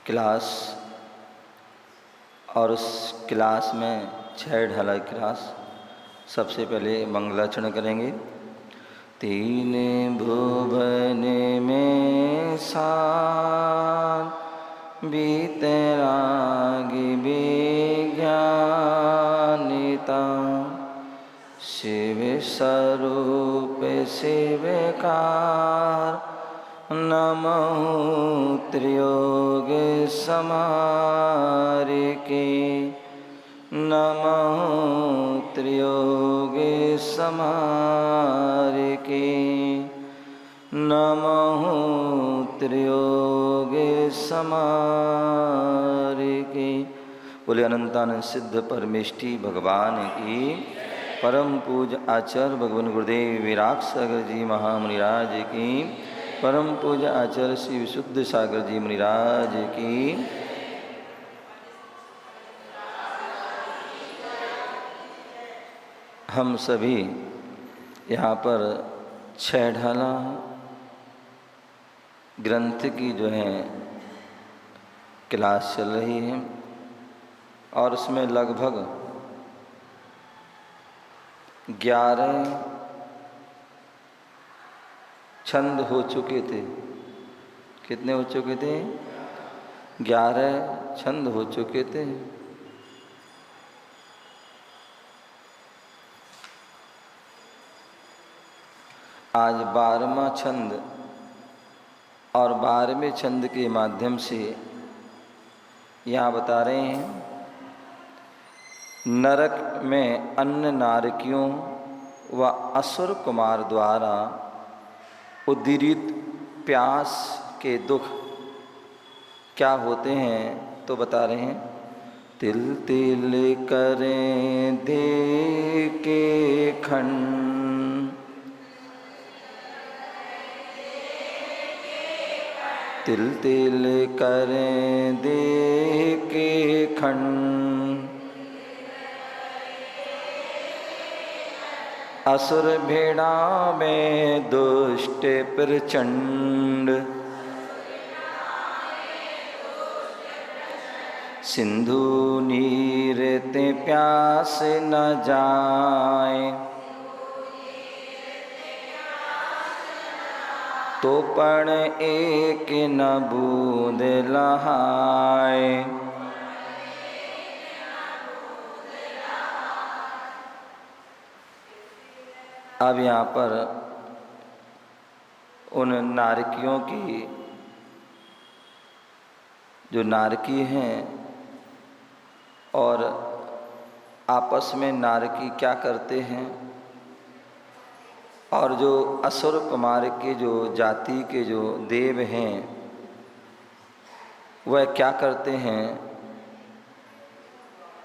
Class और उस class में 6 ढाला क्लास। सबसे पहले मंगलाचरण करेंगे। तीन भुवन में सात बीतरागी विज्ञानिता, शिव स्वरूप शिवकार नमो त्रियोग समारिके, नमो त्रियोग समारिके, नमो त्रियोग समारिके। बोले अनंतानंद सिद्ध परमेष्टि भगवान की। परम पूज आचार्य भगवान गुरुदेव विराग सागर जी महामुनिराज की। परम पूज आचार्य श्री विशुद्ध सागर जी मुनिराज की। हम सभी यहाँ पर 6 ढाला ग्रंथ की जो है क्लास चल रही है और उसमें लगभग 11 छंद हो चुके थे। कितने हो चुके थे? 11 छंद हो चुके थे। आज 12वां छंद और 12वें छंद के माध्यम से यहाँ बता रहे हैं नरक में अन्य नारकियों व असुर कुमार द्वारा उद्दीरित प्यास के दुख क्या होते हैं, तो बता रहे हैं। तिल तिल करें दे के खंड, तिल तिल करें दे के खंड, असुर भेड़ा में दुष्ट प्रचंड, सिंधु नीर ते प्यास न जाए, तो पण एक न बूंद लहाए। अब यहाँ पर उन नारकियों की, जो नारकी हैं और आपस में नारकी क्या करते हैं, और जो असुर कुमार के जो जाति के जो देव हैं वह क्या करते हैं,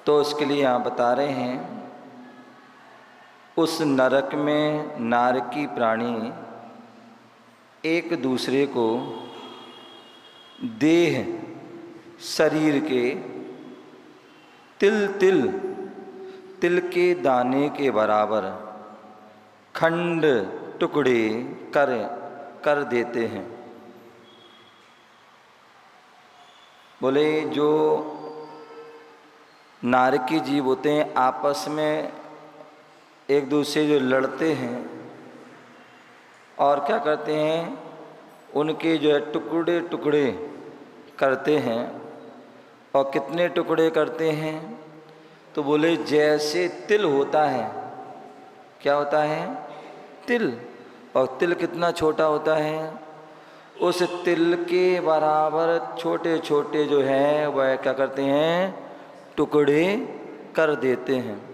तो उसके लिए यहाँ बता रहे हैं। उस नरक में नारकी प्राणी एक दूसरे को देह शरीर के तिल तिल तिल के दाने के बराबर खंड टुकड़े कर देते हैं। बोले जो नारकी जीव होते हैं आपस में एक दूसरे जो लड़ते हैं और क्या करते हैं, उनके जो है टुकड़े टुकड़े करते हैं। और कितने टुकड़े करते हैं, तो बोले जैसे तिल होता है, क्या होता है? तिल। और तिल कितना छोटा होता है, उस तिल के बराबर छोटे छोटे जो है वह क्या करते हैं, टुकड़े कर देते हैं।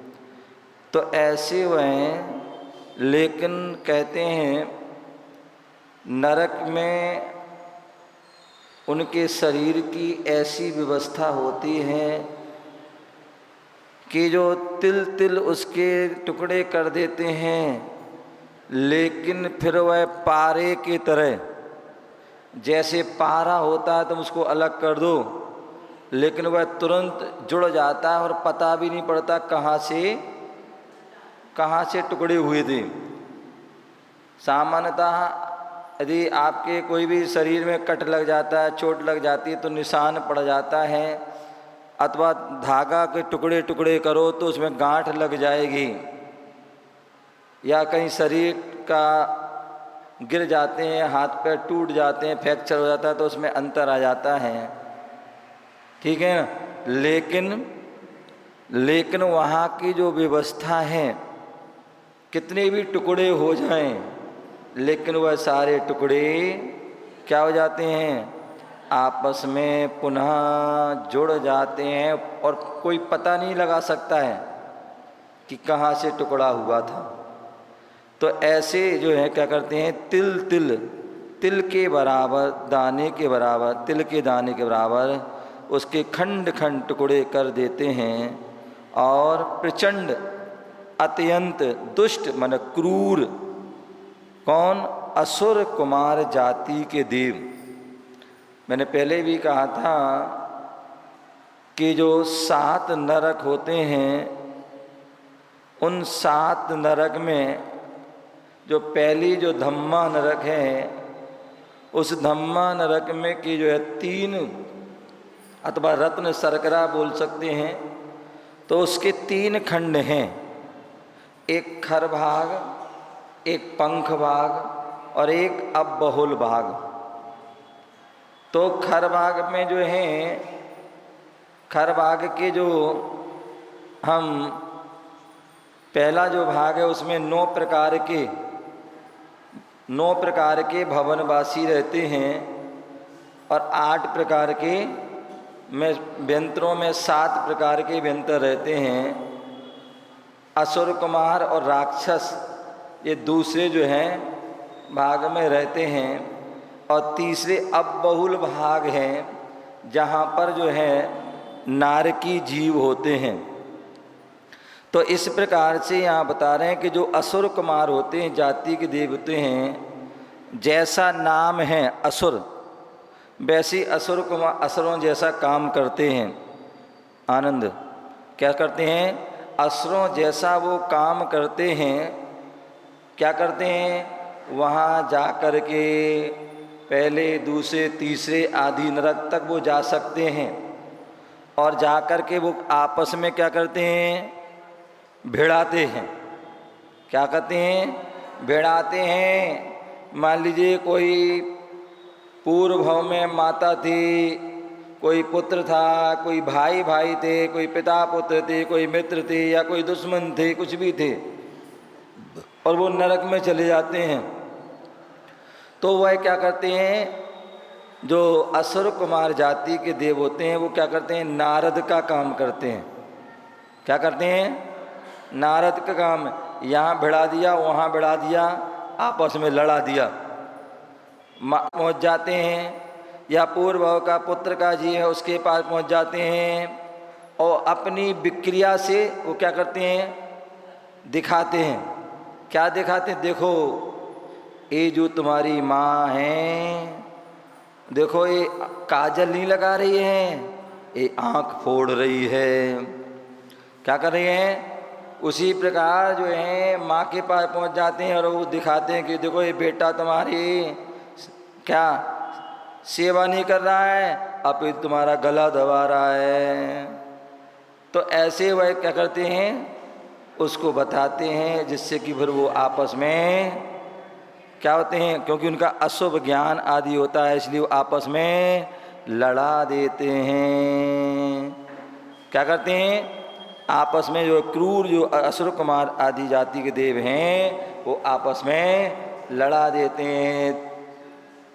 तो ऐसे वह, लेकिन कहते हैं नरक में उनके शरीर की ऐसी व्यवस्था होती है कि जो तिल तिल उसके टुकड़े कर देते हैं, लेकिन फिर वह पारे की तरह, जैसे पारा होता है तुम उसको अलग कर दो, लेकिन वह तुरंत जुड़ जाता है और पता भी नहीं पड़ता कहाँ से टुकड़े हुए थे। सामान्यतः यदि आपके कोई भी शरीर में कट लग जाता है, चोट लग जाती है तो निशान पड़ जाता है, अथवा धागा के टुकड़े टुकड़े करो तो उसमें गांठ लग जाएगी, या कहीं शरीर का गिर जाते हैं, हाथ पैर टूट जाते हैं, फ्रैक्चर हो जाता है तो उसमें अंतर आ जाता है, ठीक है ना। लेकिन वहाँ की जो व्यवस्था है, कितने भी टुकड़े हो जाएं, लेकिन वह सारे टुकड़े क्या हो जाते हैं, आपस में पुनः जुड़ जाते हैं और कोई पता नहीं लगा सकता है कि कहाँ से टुकड़ा हुआ था। तो ऐसे जो है क्या करते हैं, तिल के बराबर, दाने के बराबर, तिल के दाने के बराबर उसके खंड खंड टुकड़े कर देते हैं और प्रचंड अत्यंत दुष्ट मन क्रूर, कौन, असुर कुमार जाति के देव। मैंने पहले भी कहा था कि जो 7 नरक होते हैं, उन 7 नरक में जो पहली जो धम्मा नरक है, उस धम्मा नरक में की जो है 3 अथवा रत्न सरकरा बोल सकते हैं, तो उसके 3 खंड हैं, एक खर भाग, एक पंख भाग और एक अबहुल भाग। तो खर भाग में जो है, खर भाग के जो हम पहला जो भाग है उसमें 9 प्रकार के भवनवासी रहते हैं और 8 प्रकार के में व्यंतरों में 7 प्रकार के व्यंतर रहते हैं। असुर कुमार और राक्षस ये दूसरे जो हैं भाग में रहते हैं और तीसरे अबहुल भाग हैं जहाँ पर जो है नारकी जीव होते हैं। तो इस प्रकार से यहाँ बता रहे हैं कि जो असुर कुमार होते हैं, जाति के देवते हैं, जैसा नाम है असुर, वैसे असुर कुमार असुरों जैसा काम करते हैं। आनंद क्या करते हैं, असुरों जैसा वो काम करते हैं। क्या करते हैं, वहाँ जा कर के पहले दूसरे तीसरे आदि नरक तक वो जा सकते हैं और जा कर के वो आपस में क्या करते हैं, भिड़ाते हैं। क्या करते हैं, भिड़ाते हैं। मान लीजिए कोई पूर्व भाव में माता थी, कोई पुत्र था, कोई भाई भाई थे, कोई पिता पुत्र थे, कोई मित्र थे या कोई दुश्मन थे, कुछ भी थे, और वो नरक में चले जाते हैं। तो वह क्या करते हैं, जो असुर कुमार जाति के देव होते हैं वो क्या करते हैं, नारद का काम करते हैं। क्या करते हैं, नारद का काम, यहाँ भिड़ा दिया, वहाँ भिड़ा दिया, आपस में लड़ा दिया, पहुँच जाते हैं। या पूर्व का पुत्र का जी है उसके पास पहुँच जाते हैं और अपनी विक्रिया से वो क्या करते हैं, दिखाते हैं। क्या दिखाते हैं, देखो ये जो तुम्हारी माँ है, देखो ये काजल नहीं लगा रही है, ये आँख फोड़ रही है। क्या कर रही है, उसी प्रकार जो है माँ के पास पहुँच जाते हैं और वो दिखाते हैं कि देखो ये बेटा तुम्हारी क्या सेवा नहीं कर रहा है, अब ये तुम्हारा गला दबा रहा है। तो ऐसे वह क्या करते हैं, उसको बताते हैं, जिससे कि फिर वो आपस में क्या होते हैं, क्योंकि उनका अशुभ ज्ञान आदि होता है, इसलिए वो आपस में लड़ा देते हैं। क्या करते हैं, आपस में जो क्रूर जो असुर कुमार आदि जाति के देव हैं वो आपस में लड़ा देते हैं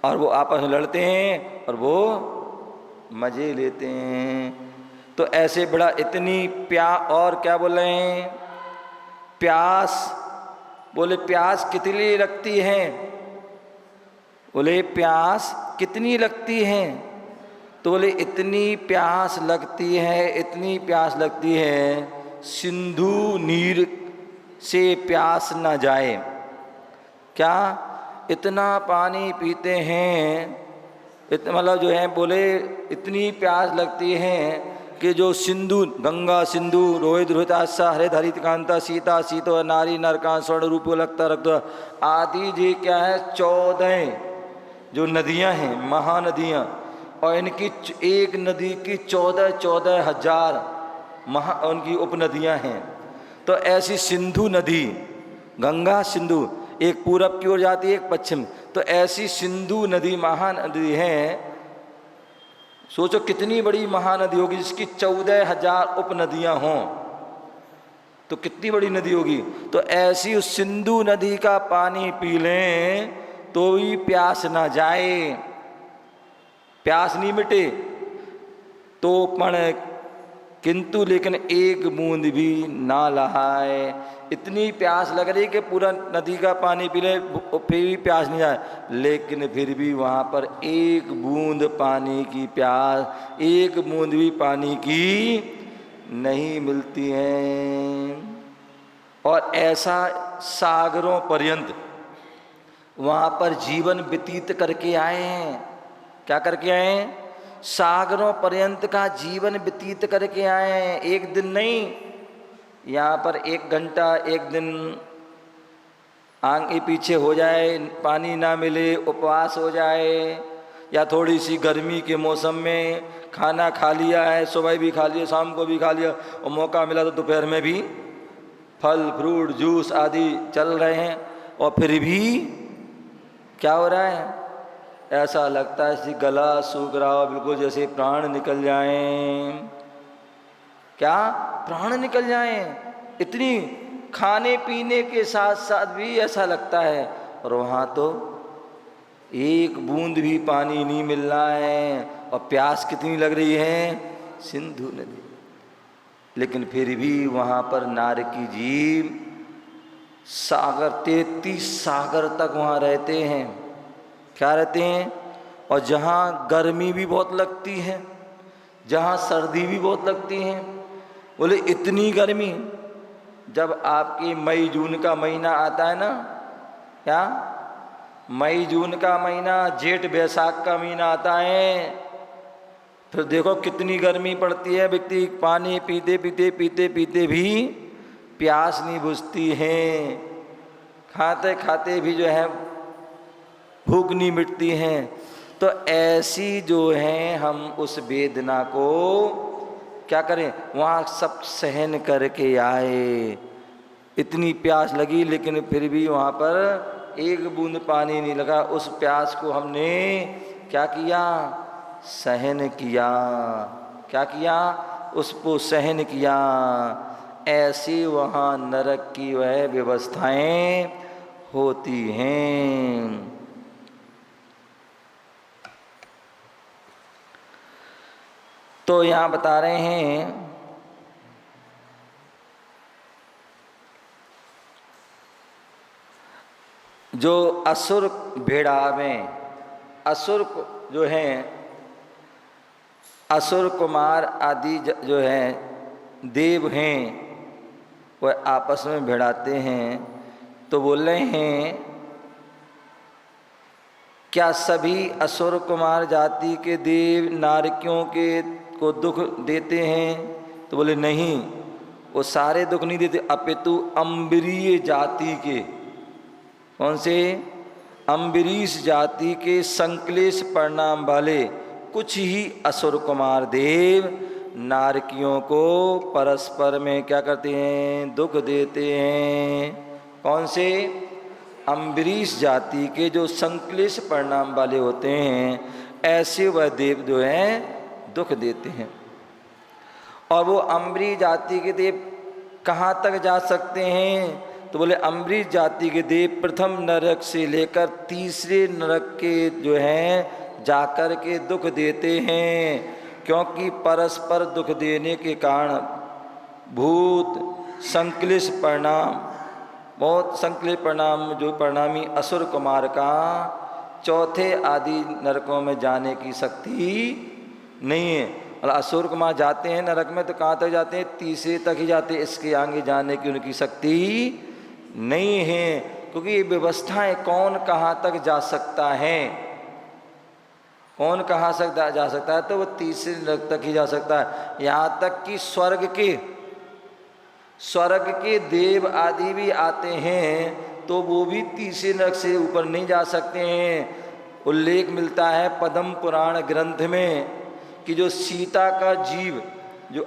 और वो आपस में लड़ते हैं और वो मज़े लेते हैं। तो ऐसे बड़ा इतनी और क्या बोल रहे हैं, प्यास, बोले प्यास कितनी लगती है, बोले प्यास कितनी लगती है, तो बोले इतनी प्यास लगती है, इतनी प्यास लगती है, सिंधु नीर से प्यास न जाए। क्या, इतना पानी पीते हैं, मतलब जो है बोले इतनी प्यास लगती है कि जो सिंधु, गंगा सिंधु रोहित रोहिताशा हरित हरित कांता सीता सीतो नारी नरकांत स्वर्ण रूप लगता रक्त आदि जी क्या है, 14 जो नदियां हैं, महानदियां, और इनकी एक नदी की 14,000 उनकी उपनदियां हैं। तो ऐसी सिंधु नदी, गंगा सिंधु, एक पूरब की ओर जाती है, एक पश्चिम, तो ऐसी सिंधु नदी महानदी है। सोचो कितनी बड़ी महानदी होगी जिसकी 14,000 उपनदियां हों, तो कितनी बड़ी नदी होगी। तो ऐसी उस सिंधु नदी का पानी पी लें तो भी प्यास ना जाए, प्यास नहीं मिटे तो पण, किंतु लेकिन एक बूंद भी ना लहाए। इतनी प्यास लग रही कि पूरा नदी का पानी पी ले फिर भी प्यास नहीं जाए, लेकिन फिर भी वहाँ पर एक बूंद पानी की प्यास, एक बूंद भी पानी की नहीं मिलती है। और ऐसा सागरों पर्यंत वहाँ पर जीवन व्यतीत करके आए हैं। क्या करके आए हैं? सागरों पर्यंत का जीवन व्यतीत करके आए हैं। एक दिन नहीं, यहाँ पर 1 घंटा, एक दिन आगे पीछे हो जाए, पानी ना मिले, उपवास हो जाए, या थोड़ी सी गर्मी के मौसम में खाना खा लिया है, सुबह भी खा लिया, शाम को भी खा लिया, और मौका मिला तो दोपहर में भी फल फ्रूट जूस आदि चल रहे हैं, और फिर भी क्या हो रहा है? ऐसा लगता है जैसे गला सूख रहा हो, बिल्कुल जैसे प्राण निकल जाएं। क्या प्राण निकल जाएं? इतनी खाने पीने के साथ साथ भी ऐसा लगता है। और वहाँ तो एक बूंद भी पानी नहीं मिल रहा है, और प्यास कितनी लग रही है? सिंधु नदी। लेकिन फिर भी वहाँ पर नारकी जीव सागर, 33 सागर तक वहाँ रहते हैं। क्या रहते हैं? और जहाँ गर्मी भी बहुत लगती है, जहाँ सर्दी भी बहुत लगती है। बोले इतनी गर्मी, जब आपकी मई जून का महीना आता है ना, क्या मई जून का महीना, जेठ बैसाख का महीना आता है, फिर देखो कितनी गर्मी पड़ती है। व्यक्ति पानी पीते पीते पीते पीते भी प्यास नहीं बुझती है, खाते खाते भी जो है भूख नहीं मिटती है। तो ऐसी जो है हम उस वेदना को क्या करें, वहाँ सब सहन करके आए। इतनी प्यास लगी लेकिन फिर भी वहाँ पर एक बूंद पानी नहीं लगा। उस प्यास को हमने क्या किया? सहन किया। क्या किया? उसको सहन किया। ऐसी वहाँ नरक की वह व्यवस्थाएं होती हैं। तो यहाँ बता रहे हैं जो असुर भेड़ा में, असुर जो हैं, असुर कुमार आदि जो हैं देव हैं, वह आपस में भिड़ाते हैं। तो बोल रहे हैं क्या सभी असुर कुमार जाति के देव नारकियों के को दुख देते हैं? तो बोले नहीं, वो सारे दुख नहीं देते, अपितु अम्बरीय जाति के, कौन से? अम्बरीश जाति के संक्लेश परिणाम वाले कुछ ही असुर कुमार देव नारकियों को परस्पर में क्या करते हैं? दुख देते हैं। कौन से? अम्बरीश जाति के जो संक्लेश परिणाम वाले होते हैं, ऐसे वह देव जो हैं दुख देते हैं। और वो अम्बरीश जाति के देव कहाँ तक जा सकते हैं? तो बोले अम्बरीश जाति के देव प्रथम नरक से लेकर तीसरे नरक के जो हैं जाकर के दुख देते हैं, क्योंकि परस्पर दुख देने के कारण भूत संक्लिष्ट परिणाम, बहुत संक्लिष्ट परिणाम जो परिणामी असुर कुमार का चौथे आदि नरकों में जाने की शक्ति नहीं है। मतलब असुर कुमार जाते हैं नरक में तो कहाँ तक जाते हैं? तीसरे तक ही जाते हैं, इसके आगे जाने की उनकी शक्ति नहीं है। क्योंकि ये व्यवस्थाएं कौन कहाँ तक जा सकता है, कौन कहाँ तक जा सकता है? तो वो तीसरे नरक तक ही जा सकता है। यहाँ तक कि स्वर्ग के देव आदि भी आते हैं तो वो भी तीसरे नरक से ऊपर नहीं जा सकते हैं। उल्लेख मिलता है पद्म पुराण ग्रंथ में कि जो सीता का जीव जो